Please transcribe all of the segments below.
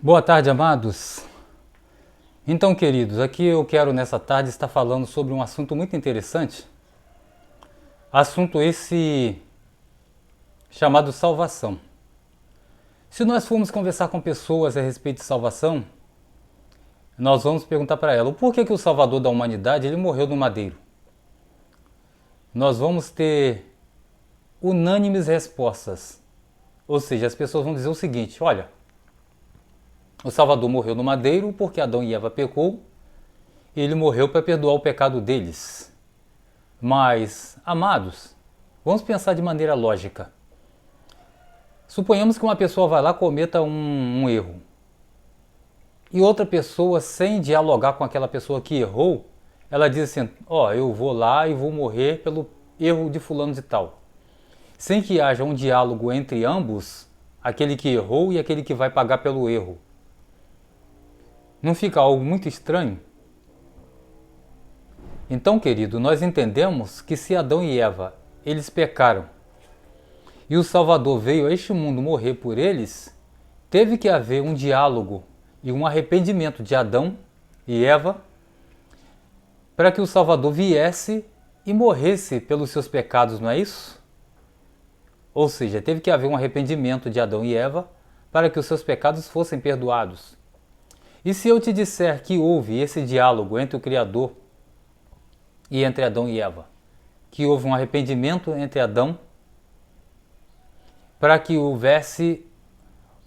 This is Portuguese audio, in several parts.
Boa tarde, amados. Então, queridos, aqui eu quero nessa tarde estar falando sobre um assunto muito interessante. Assunto esse chamado salvação. Se nós formos conversar com pessoas a respeito de salvação, nós vamos perguntar para ela o porquê que o Salvador da humanidade ele morreu no madeiro. Nós vamos ter unânimes respostas. Ou seja, as pessoas vão dizer o seguinte: olha, o Salvador morreu no madeiro porque Adão e Eva pecou e ele morreu para perdoar o pecado deles. Mas, amados, vamos pensar de maneira lógica. Suponhamos que uma pessoa vai lá e cometa um erro. E outra pessoa, sem dialogar com aquela pessoa que errou, ela diz assim: eu vou lá e vou morrer pelo erro de fulano de tal. Sem que haja um diálogo entre ambos, aquele que errou e aquele que vai pagar pelo erro. Não fica algo muito estranho? Então, querido, nós entendemos que se Adão e Eva, eles pecaram, e o Salvador veio a este mundo morrer por eles, teve que haver um diálogo e um arrependimento de Adão e Eva para que o Salvador viesse e morresse pelos seus pecados, não é isso? Ou seja, teve que haver um arrependimento de Adão e Eva para que os seus pecados fossem perdoados. E se eu te disser que houve esse diálogo entre o Criador e entre Adão e Eva, que houve um arrependimento entre Adão para que houvesse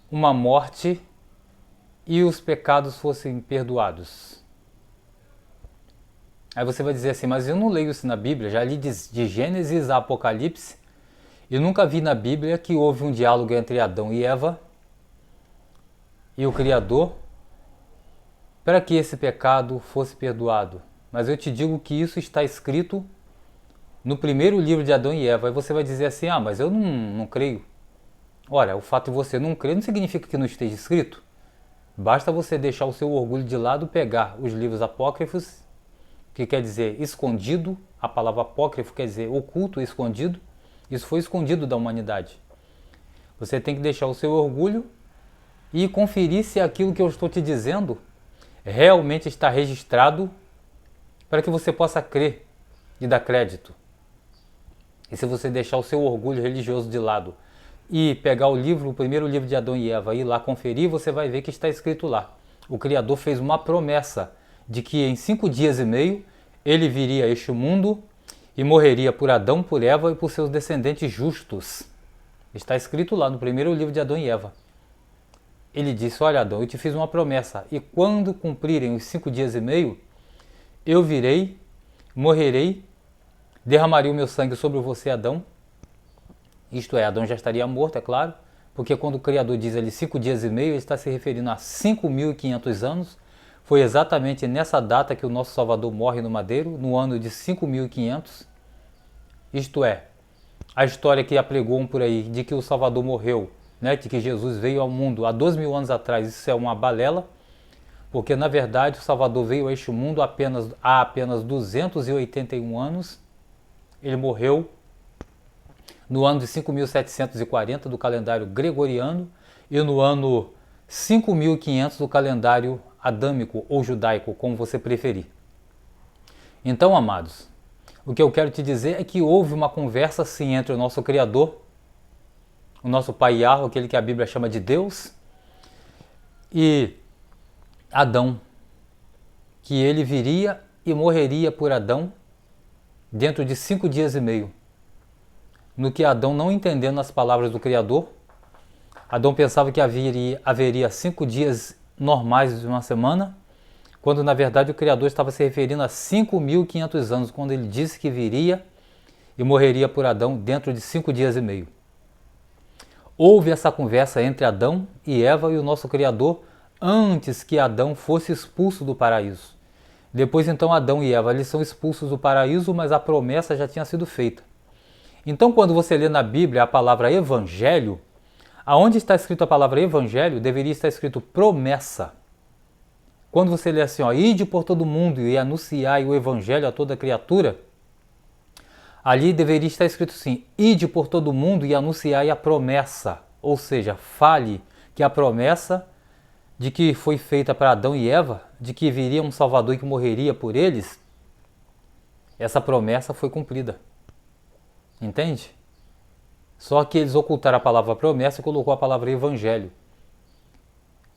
uma morte e os pecados fossem perdoados. Aí você vai dizer assim: mas eu não leio isso na Bíblia, já li de Gênesis a Apocalipse e nunca vi na Bíblia que houve um diálogo entre Adão e Eva e o Criador para que esse pecado fosse perdoado. Mas eu te digo que isso está escrito no primeiro livro de Adão e Eva. Aí você vai dizer assim: mas eu não creio. Ora, o fato de você não crer não significa que não esteja escrito. Basta você deixar o seu orgulho de lado, pegar os livros apócrifos, que quer dizer escondido, a palavra apócrifo quer dizer oculto, escondido. Isso foi escondido da humanidade. Você tem que deixar o seu orgulho e conferir se aquilo que eu estou te dizendo realmente está registrado para que você possa crer e dar crédito. E se você deixar o seu orgulho religioso de lado e pegar o primeiro livro de Adão e Eva e ir lá conferir, você vai ver que está escrito lá. O Criador fez uma promessa de que em 5 dias e meio ele viria a este mundo e morreria por Adão, por Eva e por seus descendentes justos. Está escrito lá no primeiro livro de Adão e Eva. Ele disse: olha, Adão, eu te fiz uma promessa, e quando cumprirem os 5 dias e meio, eu virei, morrerei, derramarei o meu sangue sobre você, Adão. Isto é, Adão já estaria morto, é claro, porque quando o Criador diz ali 5 dias e meio, ele está se referindo a 5.500 anos. Foi exatamente nessa data que o nosso Salvador morre no madeiro, no ano de 5.500. Isto é, a história que apregou por aí de que o Salvador morreu, de que Jesus veio ao mundo há 2.000 anos atrás, isso é uma balela, porque na verdade o Salvador veio a este mundo há apenas 281 anos. Ele morreu no ano de 5.740 do calendário gregoriano e no ano 5.500 do calendário adâmico ou judaico, como você preferir. Então, amados, o que eu quero te dizer é que houve uma conversa sim entre o nosso Criador, o nosso Pai Yahweh, aquele que a Bíblia chama de Deus, e Adão, que ele viria e morreria por Adão dentro de 5 dias e meio. No que Adão, não entendendo as palavras do Criador, Adão pensava que haveria 5 dias normais de uma semana, quando na verdade o Criador estava se referindo a 5.500 anos, quando ele disse que viria e morreria por Adão dentro de 5 dias e meio. Houve essa conversa entre Adão e Eva e o nosso Criador antes que Adão fosse expulso do paraíso. Depois então Adão e Eva eles são expulsos do paraíso, mas a promessa já tinha sido feita. Então quando você lê na Bíblia a palavra evangelho, aonde está escrito a palavra evangelho, deveria estar escrito promessa. Quando você lê assim, ide por todo mundo e anunciai o evangelho a toda criatura, ali deveria estar escrito assim: ide por todo mundo e anunciai a promessa. Ou seja, fale que a promessa de que foi feita para Adão e Eva, de que viria um Salvador e que morreria por eles, essa promessa foi cumprida. Entende? Só que eles ocultaram a palavra promessa e colocou a palavra evangelho.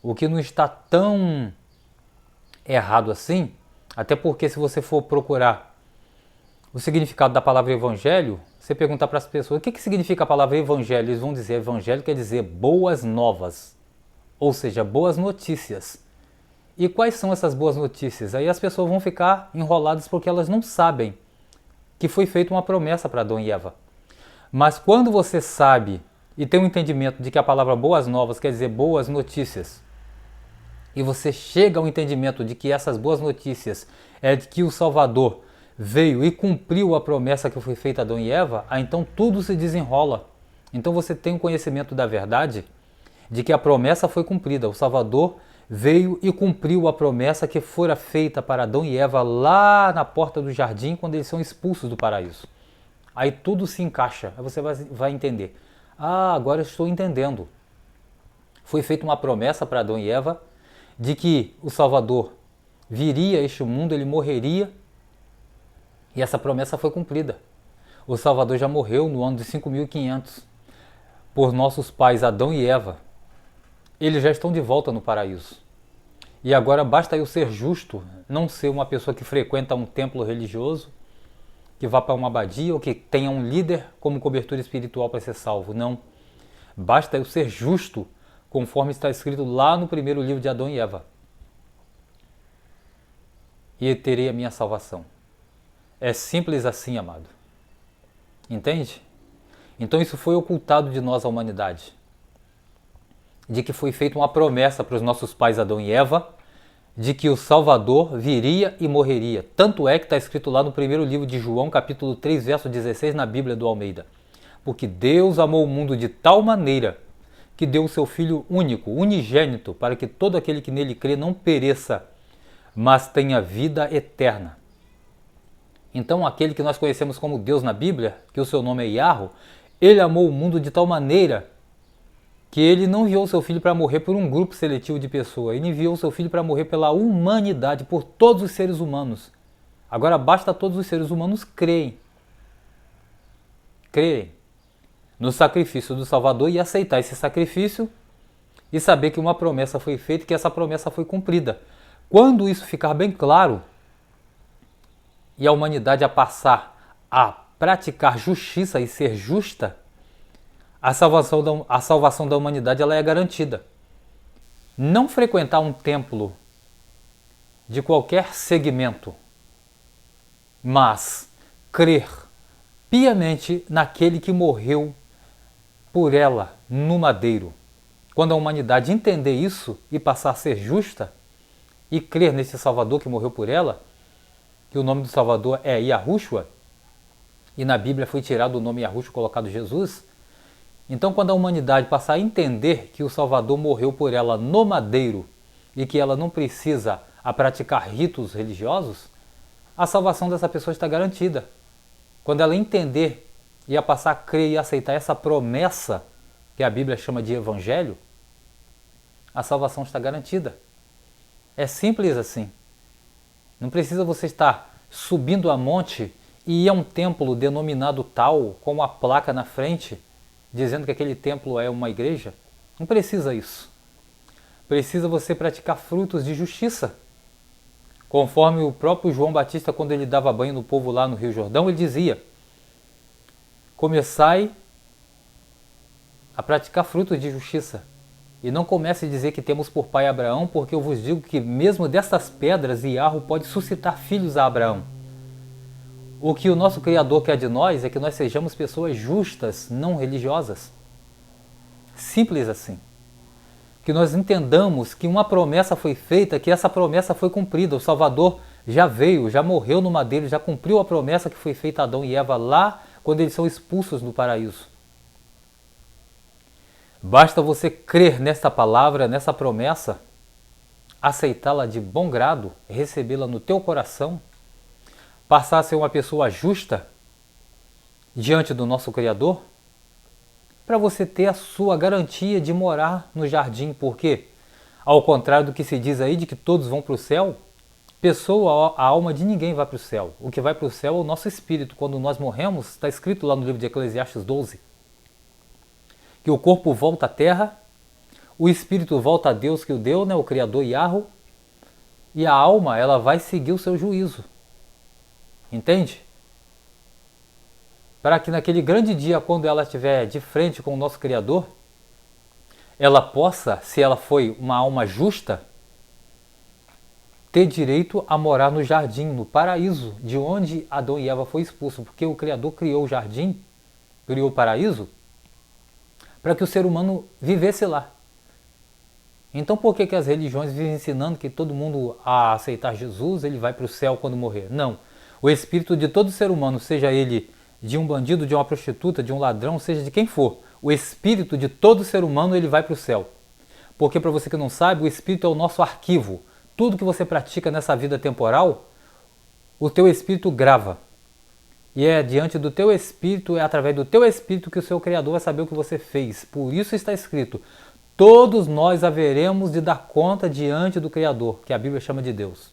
O que não está tão errado assim, até porque se você for procurar o significado da palavra evangelho, você perguntar para as pessoas o que significa a palavra evangelho, eles vão dizer evangelho quer dizer boas novas, ou seja, boas notícias. E quais são essas boas notícias? Aí as pessoas vão ficar enroladas porque elas não sabem que foi feita uma promessa para Adão e Eva. Mas quando você sabe e tem um entendimento de que a palavra boas novas quer dizer boas notícias, e você chega ao entendimento de que essas boas notícias é de que o Salvador veio e cumpriu a promessa que foi feita a Adão e Eva, então tudo se desenrola. Então você tem o conhecimento da verdade de que a promessa foi cumprida. O Salvador veio e cumpriu a promessa que fora feita para Adão e Eva lá na porta do jardim quando eles são expulsos do paraíso. Aí tudo se encaixa, aí você vai entender. Ah, agora eu estou entendendo. Foi feita uma promessa para Adão e Eva de que o Salvador viria a este mundo, ele morreria, e essa promessa foi cumprida. O Salvador já morreu no ano de 5.500 por nossos pais Adão e Eva. Eles já estão de volta no paraíso. E agora basta eu ser justo, não ser uma pessoa que frequenta um templo religioso, que vá para uma abadia ou que tenha um líder como cobertura espiritual para ser salvo. Não. Basta eu ser justo, conforme está escrito lá no primeiro livro de Adão e Eva. E terei a minha salvação. É simples assim, amado. Entende? Então isso foi ocultado de nós, a humanidade. De que foi feita uma promessa para os nossos pais Adão e Eva, de que o Salvador viria e morreria. Tanto é que está escrito lá no primeiro livro de João, capítulo 3, verso 16, na Bíblia do Almeida. Porque Deus amou o mundo de tal maneira que deu o seu Filho único, unigênito, para que todo aquele que nele crê não pereça, mas tenha vida eterna. Então aquele que nós conhecemos como Deus na Bíblia, que o seu nome é Yahweh, ele amou o mundo de tal maneira que ele não enviou o seu Filho para morrer por um grupo seletivo de pessoas, ele enviou o seu Filho para morrer pela humanidade, por todos os seres humanos. Agora basta todos os seres humanos crerem no sacrifício do Salvador e aceitar esse sacrifício e saber que uma promessa foi feita e que essa promessa foi cumprida. Quando isso ficar bem claro e a humanidade a passar a praticar justiça e ser justa, a salvação da humanidade ela é garantida. Não frequentar um templo de qualquer segmento, mas crer piamente naquele que morreu por ela no madeiro. Quando a humanidade entender isso e passar a ser justa e crer nesse Salvador que morreu por ela, que o nome do Salvador é Yahushua, e na Bíblia foi tirado o nome Yahushua e colocado Jesus, então quando a humanidade passar a entender que o Salvador morreu por ela no madeiro e que ela não precisa a praticar ritos religiosos, a salvação dessa pessoa está garantida. Quando ela entender e a passar a crer e aceitar essa promessa, que a Bíblia chama de Evangelho, a salvação está garantida. É simples assim. Não precisa você estar subindo a monte e ir a um templo denominado tal, com uma placa na frente, dizendo que aquele templo é uma igreja. Não precisa isso. Precisa você praticar frutos de justiça. Conforme o próprio João Batista, quando ele dava banho no povo lá no Rio Jordão, ele dizia: começai a praticar frutos de justiça. E não comece a dizer que temos por pai Abraão, porque eu vos digo que mesmo destas pedras Yahweh pode suscitar filhos a Abraão. O que o nosso Criador quer de nós é que nós sejamos pessoas justas, não religiosas. Simples assim. Que nós entendamos que uma promessa foi feita, que essa promessa foi cumprida. O Salvador já veio, já morreu no madeiro, já cumpriu a promessa que foi feita a Adão e Eva lá quando eles são expulsos do paraíso. Basta você crer nesta palavra, nessa promessa, aceitá-la de bom grado, recebê-la no teu coração, passar a ser uma pessoa justa diante do nosso Criador, para você ter a sua garantia de morar no jardim, porque Ao contrário do que se diz aí de que todos vão para o céu, pessoa, a alma de ninguém vai para o céu. O que vai para o céu é o nosso espírito. Quando nós morremos, está escrito lá no livro de Eclesiastes 12, que o corpo volta à terra, o espírito volta a Deus que o deu, né, o Criador Yahweh, e a alma ela vai seguir o seu juízo. Entende? Para que naquele grande dia, quando ela estiver de frente com o nosso Criador, ela possa, se ela foi uma alma justa, ter direito a morar no jardim, no paraíso, de onde Adão e Eva foi expulso, porque o Criador criou o jardim, criou o paraíso, para que o ser humano vivesse lá. Então por que as religiões vivem ensinando que todo mundo a aceitar Jesus, ele vai para o céu quando morrer? Não. O espírito de todo ser humano, seja ele de um bandido, de uma prostituta, de um ladrão, seja de quem for, o espírito de todo ser humano ele vai para o céu. Porque, para você que não sabe, o espírito é o nosso arquivo. Tudo que você pratica nessa vida temporal, o teu espírito grava. E é diante do teu espírito, é através do teu espírito que o seu Criador vai saber o que você fez. Por isso está escrito, todos nós haveremos de dar conta diante do Criador, que a Bíblia chama de Deus.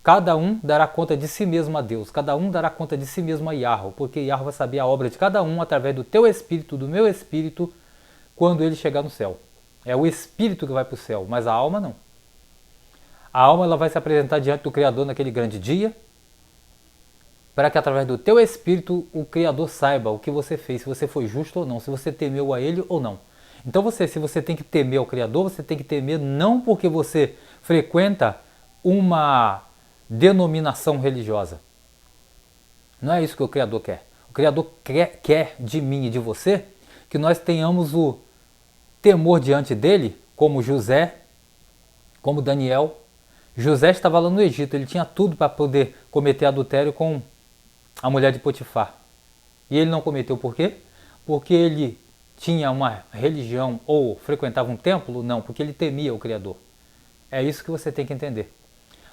Cada um dará conta de si mesmo a Deus, cada um dará conta de si mesmo a Yahweh, porque Yahweh vai saber a obra de cada um através do teu espírito, do meu espírito, quando ele chegar no céu. É o espírito que vai para o céu, mas a alma não. A alma ela vai se apresentar diante do Criador naquele grande dia, para que através do teu espírito o Criador saiba o que você fez, se você foi justo ou não, se você temeu a Ele ou não. Então se você tem que temer ao Criador, você tem que temer não porque você frequenta uma denominação religiosa. Não é isso que o Criador quer. O Criador quer de mim e de você que nós tenhamos o temor diante dele, como José, como Daniel. José estava lá no Egito, ele tinha tudo para poder cometer adultério com a mulher de Potifar. E ele não cometeu por quê? Porque ele tinha uma religião ou frequentava um templo? Não, porque ele temia o Criador. É isso que você tem que entender.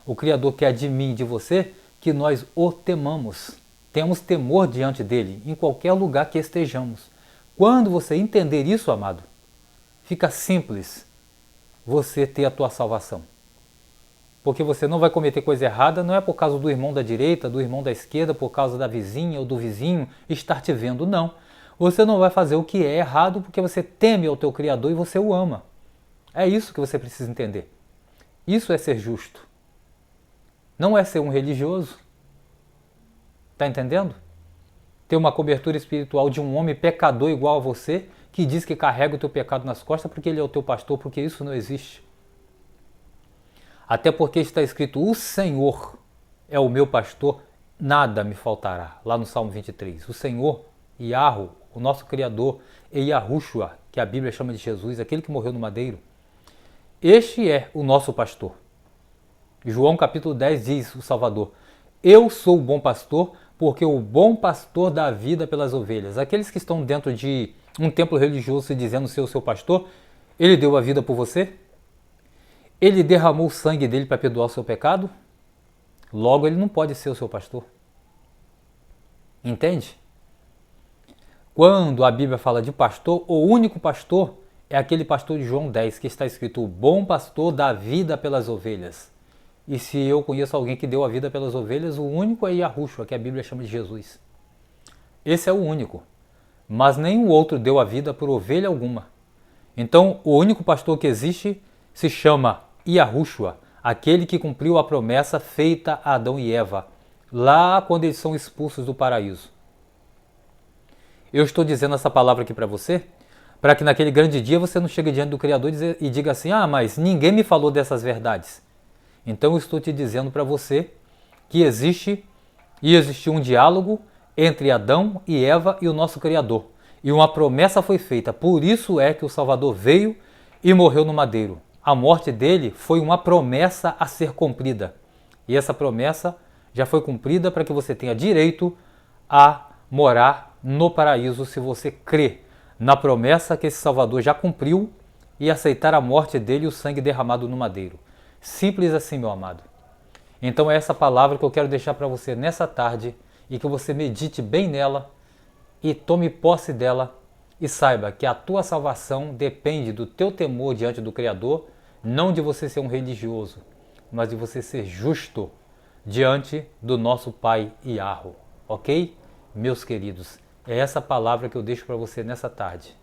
O Criador quer de mim e de você que nós o temamos. Temos temor diante dele, em qualquer lugar que estejamos. Quando você entender isso, amado, fica simples você ter a tua salvação. Porque você não vai cometer coisa errada, não é por causa do irmão da direita, do irmão da esquerda, por causa da vizinha ou do vizinho estar te vendo, não. Você não vai fazer o que é errado porque você teme ao teu Criador e você o ama. É isso que você precisa entender. Isso é ser justo. Não é ser um religioso. Está entendendo? Ter uma cobertura espiritual de um homem pecador igual a você, que diz que carrega o teu pecado nas costas porque ele é o teu pastor, porque isso não existe. Até porque está escrito, o Senhor é o meu pastor, nada me faltará. Lá no Salmo 23. O Senhor, Yahweh, o nosso Criador, e Yahushua, que a Bíblia chama de Jesus, aquele que morreu no madeiro. Este é o nosso pastor. João capítulo 10 diz, o Salvador, eu sou o bom pastor, porque o bom pastor dá vida pelas ovelhas. Aqueles que estão dentro de um templo religioso se dizendo ser o seu pastor, ele deu a vida por você? Ele derramou o sangue dele para perdoar o seu pecado? Logo, ele não pode ser o seu pastor. Entende? Quando a Bíblia fala de pastor, o único pastor é aquele pastor de João 10, que está escrito, o bom pastor dá vida pelas ovelhas. E se eu conheço alguém que deu a vida pelas ovelhas, o único é Yahushua, que a Bíblia chama de Jesus. Esse é o único. Mas nenhum outro deu a vida por ovelha alguma. Então, o único pastor que existe se chama Yahushua, aquele que cumpriu a promessa feita a Adão e Eva, lá quando eles são expulsos do paraíso. Eu estou dizendo essa palavra aqui para você, para que naquele grande dia você não chegue diante do Criador e diga assim, mas ninguém me falou dessas verdades. Então eu estou te dizendo para você que existiu um diálogo entre Adão e Eva e o nosso Criador. E uma promessa foi feita, por isso é que o Salvador veio e morreu no madeiro. A morte dele foi uma promessa a ser cumprida. E essa promessa já foi cumprida para que você tenha direito a morar no paraíso se você crê na promessa que esse Salvador já cumpriu e aceitar a morte dele e o sangue derramado no madeiro. Simples assim, meu amado. Então é essa palavra que eu quero deixar para você nessa tarde e que você medite bem nela e tome posse dela e saiba que a tua salvação depende do teu temor diante do Criador, não de você ser um religioso, mas de você ser justo diante do nosso Pai Yahweh, ok? Meus queridos, é essa palavra que eu deixo para você nessa tarde.